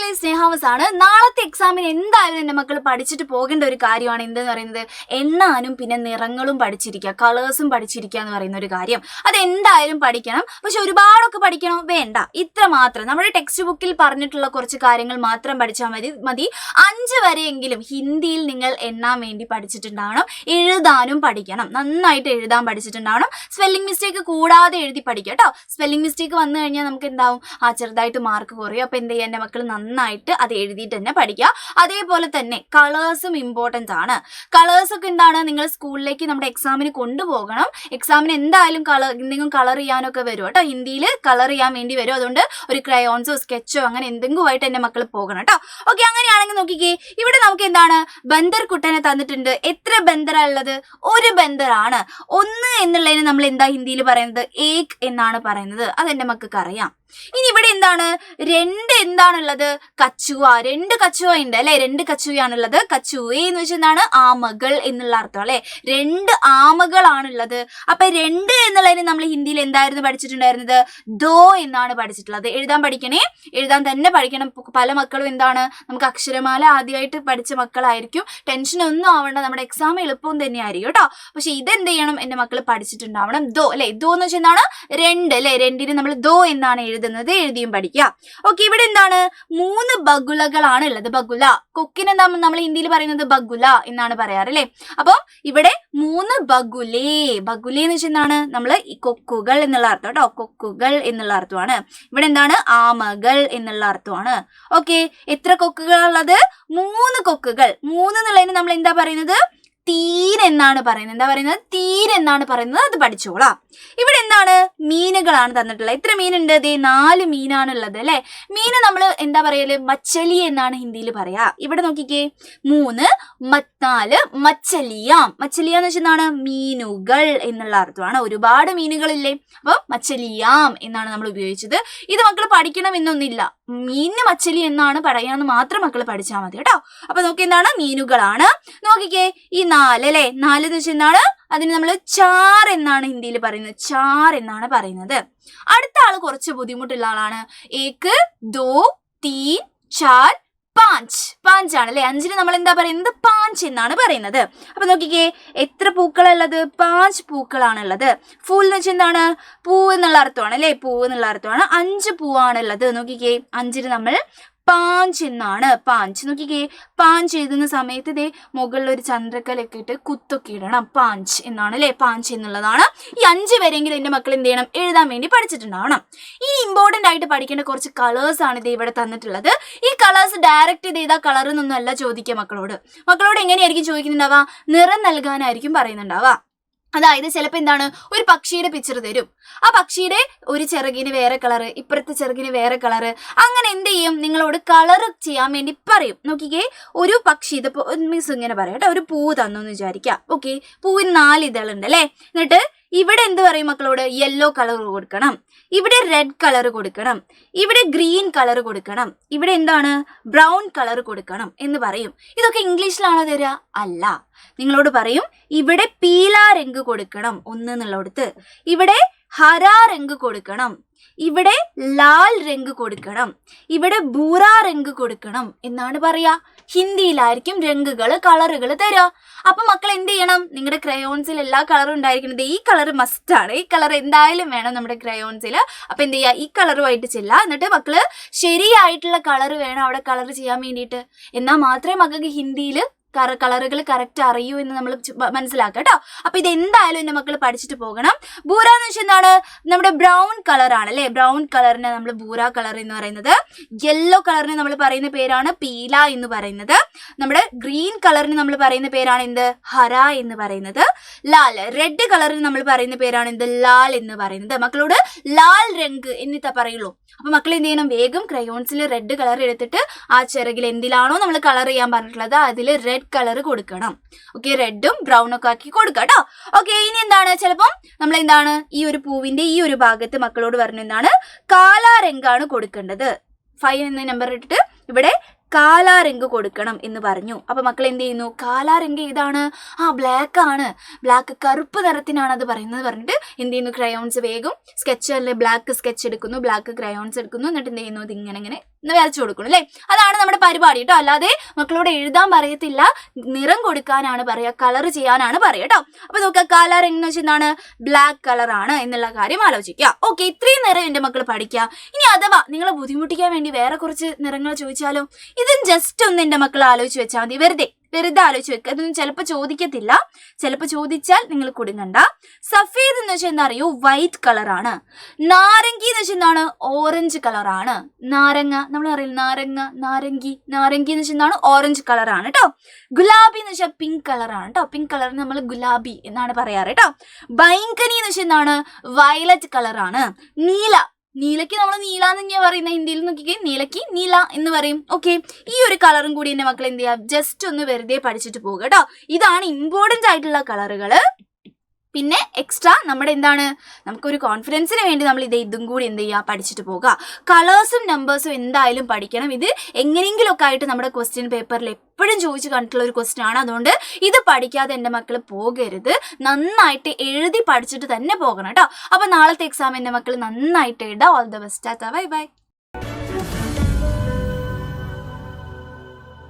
മക്കളെ സ്നേഹാവസാണ്. നാളത്തെ എക്സാമിന് എന്തായാലും എൻ്റെ മക്കൾ പഠിച്ചിട്ട് പോകേണ്ട ഒരു കാര്യമാണ് എന്തെന്ന് പറയുന്നത്, എണ്ണാനും പിന്നെ നിറങ്ങളും പഠിച്ചിരിക്കുക, കളേഴ്സും പഠിച്ചിരിക്കുക എന്ന് പറയുന്ന ഒരു കാര്യം. അതെന്തായാലും പഠിക്കണം. പക്ഷെ ഒരുപാടൊക്കെ പഠിക്കണോ? വേണ്ട, ഇത്ര മാത്രം നമ്മുടെ ടെക്സ്റ്റ് ബുക്കിൽ പറഞ്ഞിട്ടുള്ള കുറച്ച് കാര്യങ്ങൾ മാത്രം പഠിച്ചാൽ മതി. 5 വരെയെങ്കിലും ഹിന്ദിയിൽ നിങ്ങൾ എണ്ണാൻ വേണ്ടി പഠിച്ചിട്ടുണ്ടാവണം. എഴുതാനും പഠിക്കണം, നന്നായിട്ട് എഴുതാൻ പഠിച്ചിട്ടുണ്ടാവണം. സ്പെല്ലിംഗ് മിസ്റ്റേക്ക് കൂടാതെ എഴുതി പഠിക്കുക കേട്ടോ. സ്പെല്ലിംഗ് മിസ്റ്റേക്ക് വന്നു കഴിഞ്ഞാൽ നമുക്ക് എന്താവും, ചെറുതായിട്ട് മാർക്ക് കുറയും. അപ്പോൾ എന്ത് ചെയ്യുക, എൻ്റെ മക്കൾ നന്നായിട്ട് അത് എഴുതിയിട്ട് തന്നെ പഠിക്കുക. അതേപോലെ തന്നെ കളേഴ്സും ഇമ്പോർട്ടൻ്റ് ആണ്. കളേഴ്സൊക്കെ എന്താണ്, നിങ്ങൾ സ്കൂളിലേക്ക് നമ്മുടെ എക്സാമിന് കൊണ്ടുപോകണം. എക്സാമിന് എന്തായാലും എന്തെങ്കിലും കളർ ചെയ്യാനൊക്കെ വരും കേട്ടോ. ഹിന്ദിയിൽ കളർ ചെയ്യാൻ വേണ്ടി വരും. അതുകൊണ്ട് ഒരു ക്രയോൺസോ സ്കെച്ചോ അങ്ങനെ എന്തെങ്കിലും ആയിട്ട് എൻ്റെ മക്കൾ പോകണം കേട്ടോ. ഓക്കെ, അങ്ങനെയാണെങ്കിൽ നോക്കിക്കേ, ഇവിടെ നമുക്ക് എന്താണ് ബന്ദർ കുട്ടനെ തന്നിട്ടുണ്ട്. എത്ര ബന്ദറാണ് ഉള്ളത്? ഒരു ബന്ദറാണ്. 1 എന്നുള്ളതിന് നമ്മൾ എന്താ ഹിന്ദിയിൽ പറയുന്നത്? ഏക് എന്നാണ് പറയുന്നത്. അതെൻ്റെ മക്കൾക്ക് അറിയാം. ഇനി ഇവിടെ എന്താണ് 2 എന്താണുള്ളത്? കച്ചുവ. 2 കച്ചുവ ഉണ്ട് അല്ലെ, 2 കച്ചുവയാണുള്ളത്. കച്ചുവ എന്ന് വെച്ചാൽ എന്താണ്? ആമകൾ എന്നുള്ള അർത്ഥം അല്ലെ. 2 ആമകളാണുള്ളത്. അപ്പൊ 2 എന്നുള്ളതിന് നമ്മൾ ഹിന്ദിയിൽ എന്തായിരുന്നു പഠിച്ചിട്ടുണ്ടായിരുന്നത്? ദോ എന്നാണ് പഠിച്ചിട്ടുള്ളത്. എഴുതാൻ പഠിക്കണേ, എഴുതാൻ തന്നെ പഠിക്കണം. പല മക്കളും എന്താണ്, നമുക്ക് അക്ഷരമാല ആദ്യമായിട്ട് പഠിച്ച മക്കളായിരിക്കും. ടെൻഷൻ ഒന്നും ആവണ്ട, നമ്മുടെ എക്സാം എളുപ്പം തന്നെയായിരിക്കും കേട്ടോ. പക്ഷെ ഇതെന്ത് ചെയ്യണം, എൻ്റെ മക്കൾ പഠിച്ചിട്ടുണ്ടാവണം. ദോ അല്ലെ, ദോ എന്ന് വെച്ചാൽ എന്താണ്? 2 അല്ലെ. 2ന് നമ്മൾ ദോ എന്നാണ് എഴുതുന്നത്, എഴുതിയും പഠിക്കുക. ഓക്കെ, ഇവിടെ എന്താണ് 3 ബഗുലകളാണ് ഉള്ളത്. ബഗുല, കൊക്കിന് എന്താ നമ്മൾ ഹിന്ദിയിൽ പറയുന്നത്? ബഗുല എന്നാണ് പറയാറ് അല്ലെ. അപ്പം ഇവിടെ 3 ബഗുലേ. ബഗുലേ എന്ന് വെച്ചാൽ എന്താണ്, നമ്മൾ ഈ കൊക്കുകൾ എന്നുള്ള അർത്ഥം കേട്ടോ. കൊക്കുകൾ എന്നുള്ള അർത്ഥമാണ്. ഇവിടെ എന്താണ്? ആമകൾ എന്നുള്ള അർത്ഥമാണ്. ഓക്കെ, എത്ര കൊക്കുകളുള്ളത്? 3 കൊക്കുകൾ. 3 എന്നുള്ളതിന് നമ്മൾ എന്താ പറയുന്നത്? തീൻ എന്നാണ് പറയുന്നത്. എന്താ പറയുന്നത്? തീൻ എന്നാണ് പറയുന്നത്. അത് പഠിച്ചോളാം. ഇവിടെ എന്താണ്? മീനുകളാണ് തന്നിട്ടുള്ളത്. എത്ര മീനുണ്ട്? 4 മീനാണുള്ളത് അല്ലെ. മീന് നമ്മൾ എന്താ പറയല്? മച്ചലി എന്നാണ് ഹിന്ദിയിൽ പറയാ. ഇവിടെ നോക്കിക്കേ, 3 4 മച്ചലിയാം. മച്ചലിയ എന്ന് വെച്ചാൽ എന്താണ്? മീനുകൾ എന്നുള്ള അർത്ഥമാണ്. ഒരുപാട് മീനുകളില്ലേ, അപ്പൊ മച്ചലിയാം എന്നാണ് നമ്മൾ ഉപയോഗിച്ചത്. ഇത് മക്കൾ പഠിക്കണം എന്നൊന്നില്ല, മീനിന് മച്ചലി എന്നാണ് പറയാന്ന് മാത്രം മക്കൾ പഠിച്ചാൽ മതി കേട്ടോ. അപ്പൊ നോക്കി, എന്താണ്? മീനുകളാണ്. നോക്കിക്കേ, ഈ 4 അല്ലെ. 4 എന്ന് വെച്ചാൽ എന്താണ്? അതിന് നമ്മൾ ചാർ എന്നാണ് ഹിന്ദിയിൽ പറയുന്നത്. ചാർ എന്നാണ് പറയുന്നത്. അടുത്ത ആള് കുറച്ച് ബുദ്ധിമുട്ടുള്ള ആളാണ്. 1 2 3 4 5. 5 ആണ് അല്ലെ. 5ന് നമ്മൾ എന്താ പറയുന്നത്? 5 എന്നാണ് പറയുന്നത്. അപ്പൊ നോക്കിക്കേ, എത്ര പൂക്കളുള്ളത്? 5 പൂക്കളാണുള്ളത്. ഫൂൽ എന്ന് വെച്ചാൽ എന്താണ്? പൂ എന്നുള്ള അർത്ഥമാണ് അല്ലെ. പൂ എന്നുള്ള അർത്ഥമാണ്. 5 പൂവാണുള്ളത്. നോക്കിക്കേ, 5ന് നമ്മൾ 5 എന്നാണ്. 5 നോക്കിക്കേ, 5 എഴുതുന്ന സമയത്ത് ഇതേ മുകളിൽ ഒരു ചന്ദ്രക്കലൊക്കെ ഇട്ട് കുത്തൊക്കെ ഇടണം. 5 എന്നാണ് അല്ലെ. 5 എന്നുള്ളതാണ്. ഈ 5 വരെയെങ്കിലും എൻ്റെ മക്കൾ എന്ത് ചെയ്യണം? എഴുതാൻ വേണ്ടി പഠിച്ചിട്ടുണ്ടാവണം. ഈ ഇമ്പോർട്ടൻ്റ് ആയിട്ട് പഠിക്കേണ്ട കുറച്ച് കളേഴ്സ് ആണ് ഇത് ഇവിടെ തന്നിട്ടുള്ളത്. ഈ കളേഴ്സ് ഡയറക്റ്റ് ഇത് ഏതാ കളർ എന്നൊന്നും അല്ല ചോദിക്കുക മക്കളോട് എങ്ങനെയായിരിക്കും ചോദിക്കുന്നുണ്ടാവുക? നിറം നൽകാനായിരിക്കും പറയുന്നുണ്ടാവുക. അതായത് ചിലപ്പോൾ എന്താണ്, ഒരു പക്ഷിയുടെ പിക്ചർ തരും. ആ പക്ഷിയുടെ ഒരു ചിറകിന് വേറെ കളറ്, ഇപ്പുറത്തെ ചിറകിന് വേറെ കളറ്. അങ്ങനെ എന്ത് ചെയ്യും, നിങ്ങളോട് കളർ ചെയ്യാൻ വേണ്ടി പറയും. നോക്കിക്കേ, ഒരു പക്ഷി, ഇതിപ്പോ മിസ് ഇങ്ങനെ പറയാം കേട്ടോ, ഒരു പൂ തന്നു എന്ന് വിചാരിക്കാം. ഓക്കെ, പൂവിന് 4 ഇതളുണ്ട് അല്ലേ. എന്നിട്ട് ഇവിടെ എന്ത് പറയും മക്കളോട്? യെല്ലോ കളർ കൊടുക്കണം, ഇവിടെ റെഡ് കളർ കൊടുക്കണം, ഇവിടെ ഗ്രീൻ കളർ കൊടുക്കണം, ഇവിടെ എന്താണ് ബ്രൗൺ കളർ കൊടുക്കണം എന്ന് പറയും. ഇതൊക്കെ ഇംഗ്ലീഷിലാണോ തരിക? അല്ല. നിങ്ങളോട് പറയും ഇവിടെ പീല രംഗ് കൊടുക്കണം 1 എന്നുള്ളടത്ത്, ഇവിടെ ഹരാ രംഗ് കൊടുക്കണം, ഇവിടെ ലാൽ രംഗ് കൊടുക്കണം, ഇവിടെ ബൂറാ രംഗ് കൊടുക്കണം എന്നാണ് പറയാ. ഹിന്ദിയിലായിരിക്കും രംഗുകൾ, കളറുകൾ തരാ. അപ്പൊ മക്കൾ എന്ത് ചെയ്യണം? നിങ്ങളുടെ ക്രയോൺസിൽ എല്ലാ കളറും ഉണ്ടായിരിക്കുന്നത്. ഈ കളർ മസ്റ്റാണ്, ഈ കളർ എന്തായാലും വേണം നമ്മുടെ ക്രയോൺസിൽ. അപ്പൊ എന്ത് ചെയ്യുക? ഈ കളറുമായിട്ട് ചെല്ലുക. എന്നിട്ട് മക്കള് ശരിയായിട്ടുള്ള കളർ വേണം അവിടെ കളർ ചെയ്യാൻ വേണ്ടിയിട്ട്. എന്നാൽ മാത്രമേ മക്കൾക്ക് ഹിന്ദിയിൽ കളറുകൾ കറക്റ്റ് അറിയൂ എന്ന് നമ്മൾ മനസ്സിലാക്കുക കേട്ടോ. അപ്പൊ ഇത് എന്തായാലും എൻ്റെ മക്കൾ പഠിച്ചിട്ട് പോകണം. ബൂറ എന്ന് വെച്ചാൽ എന്താണ്? നമ്മുടെ ബ്രൗൺ കളറാണ് അല്ലെ. ബ്രൗൺ കളറിനെ നമ്മൾ ബൂറ കളർ എന്ന് പറയുന്നത്. യെല്ലോ കളറിന് നമ്മൾ പറയുന്ന പേരാണ് പീല എന്ന് പറയുന്നത്. നമ്മുടെ ഗ്രീൻ കളറിന് നമ്മൾ പറയുന്ന പേരാണ് എന്ത്? ഹര എന്ന് പറയുന്നത്. ലാൽ, റെഡ് കളറിന് നമ്മൾ പറയുന്ന പേരാണ് എന്ത്? ലാൽ എന്ന് പറയുന്നത്. മക്കളോട് ലാൽ രംഗ് എന്നിട്ടാ പറയുള്ളൂ. അപ്പൊ മക്കൾ എന്ത് ചെയ്യണം? വേഗം ക്രയോൺസിൽ റെഡ് കളർ എടുത്തിട്ട് ആ ചിറകിൽ എന്തിലാണോ നമ്മൾ കളർ ചെയ്യാൻ പറഞ്ഞിട്ടുള്ളത് അതിൽ റെഡ് കളർ കൊടുക്കണം. ഓക്കെ, റെഡും ബ്രൗണും ഒക്കെ ആക്കി കൊടുക്കുക കേട്ടോ. ഓക്കെ, ഇനി എന്താണ്, ചിലപ്പം നമ്മൾ എന്താണ് ഈ ഒരു പൂവിന്റെ ഈ ഒരു ഭാഗത്ത് മക്കളോട് പറഞ്ഞ എന്താണ്? കാലാരംഗാണ് കൊടുക്കേണ്ടത്. 5 എന്ന നമ്പർ ഇട്ടിട്ട് ഇവിടെ കാലാരംഗ് കൊടുക്കണം എന്ന് പറഞ്ഞു. അപ്പൊ മക്കൾ എന്ത് ചെയ്യുന്നു? കാലാരംഗ് ഏതാണ്? ബ്ലാക്ക് ആണ്, ബ്ലാക്ക് കറുപ്പ് നിറത്തിനാണ് അത് പറയുന്നത് പറഞ്ഞിട്ട് എന്ത് ചെയ്യുന്നു? ക്രയോൺസ് വേഗം സ്കെച്ച് ബ്ലാക്ക് സ്കെച്ച് എടുക്കുന്നു, ബ്ലാക്ക് ക്രയോൺസ് എടുക്കുന്നു. എന്നിട്ട് എന്ത് ചെയ്യുന്നു? ഇത് ഇങ്ങനെ എന്ന് വരച്ചു കൊടുക്കണം അല്ലേ. അതാണ് നമ്മുടെ പരിപാടി കേട്ടോ. അല്ലാതെ മക്കളോട് എഴുതാൻ പറയത്തില്ല, നിറം കൊടുക്കാനാണ് പറയുക, കളർ ചെയ്യാനാണ് പറയുക കേട്ടോ. അപ്പൊ നോക്കുക, കളർ എന്ന് വെച്ചാൽ എന്താണ്, ബ്ലാക്ക് കളറാണ് എന്നുള്ള കാര്യം ആലോചിക്കുക. ഓക്കെ, ഇത്രയും നിറം എൻ്റെ മക്കൾ പഠിക്കുക. ഇനി അഥവാ നിങ്ങളെ ബുദ്ധിമുട്ടിക്കാൻ വേണ്ടി വേറെ കുറച്ച് നിറങ്ങൾ ചോദിച്ചാലോ, ഇതും ജസ്റ്റ് ഒന്ന് എൻ്റെ മക്കൾ ആലോചിച്ച് വെച്ചാൽ മതി. വെറുതെ ആലോചിച്ച് വെക്കുക. അതൊന്നും ചിലപ്പോൾ ചോദിക്കത്തില്ല, ചിലപ്പോൾ ചോദിച്ചാൽ നിങ്ങൾ കുടുങ്ങണ്ട. സഫേദ് എന്ന് വെച്ചാൽ എന്താ അറിയോ, വൈറ്റ് കളറാണ്. നാരങ്ങി എന്ന് വെച്ചാൽ എന്താണ്, ഓറഞ്ച് കളറാണ്. നാരങ്ങ നമ്മൾ അറിയില്ല, നാരങ്ങി എന്ന് വെച്ചാൽ എന്താണ്, ഓറഞ്ച് കളറാണ് കേട്ടോ. ഗുലാബി എന്ന് വെച്ചാൽ പിങ്ക് കളറാണ് കേട്ടോ. പിങ്ക് കളറിന് നമ്മൾ ഗുലാബി എന്നാണ് പറയാറ് കേട്ടോ. ബൈങ്കനി എന്ന് വെച്ചാൽ എന്താണ്, വയലറ്റ് കളറാണ്. നീലയ്ക്ക് നമ്മൾ നീല എന്ന് തന്നെയാണ് പറയുന്നത്. ഹിന്ദിയിൽ നോക്കിക്കേ, നീലയ്ക്ക് നീല എന്ന് പറയും. ഓക്കെ, ഈ ഒരു കളറും കൂടി എൻ്റെ മക്കൾ എന്ത് ചെയ്യുക, ജസ്റ്റ് ഒന്ന് വെറുതെ പഠിച്ചിട്ട് പോകുക കേട്ടോ. ഇതാണ് ഇമ്പോർട്ടൻ്റ് ആയിട്ടുള്ള കളറുകൾ. പിന്നെ എക്സ്ട്രാ നമ്മുടെ എന്താണ്, നമുക്കൊരു കോൺഫിഡൻസിന് വേണ്ടി നമ്മൾ ഇതും കൂടി എന്ത് ചെയ്യുക, പഠിച്ചിട്ട് പോകുക. കളേഴ്സും നമ്പേഴ്സും എന്തായാലും പഠിക്കണം. ഇത് എങ്ങനെയെങ്കിലുമൊക്കെ ആയിട്ട് നമ്മുടെ ക്വസ്റ്റ്യൻ പേപ്പറിൽ എപ്പോഴും ചോദിച്ചു കണ്ടിട്ടുള്ള ഒരു ക്വസ്റ്റ്യൻ ആണ്. അതുകൊണ്ട് ഇത് പഠിക്കാതെ എൻ്റെ മക്കൾ പോകരുത്. നന്നായിട്ട് എഴുതി പഠിച്ചിട്ട് തന്നെ പോകണം കേട്ടോ. അപ്പോൾ നാളത്തെ എക്സാം എൻ്റെ മക്കൾ നന്നായിട്ട് എഴുതാം. All the best. Bye bye.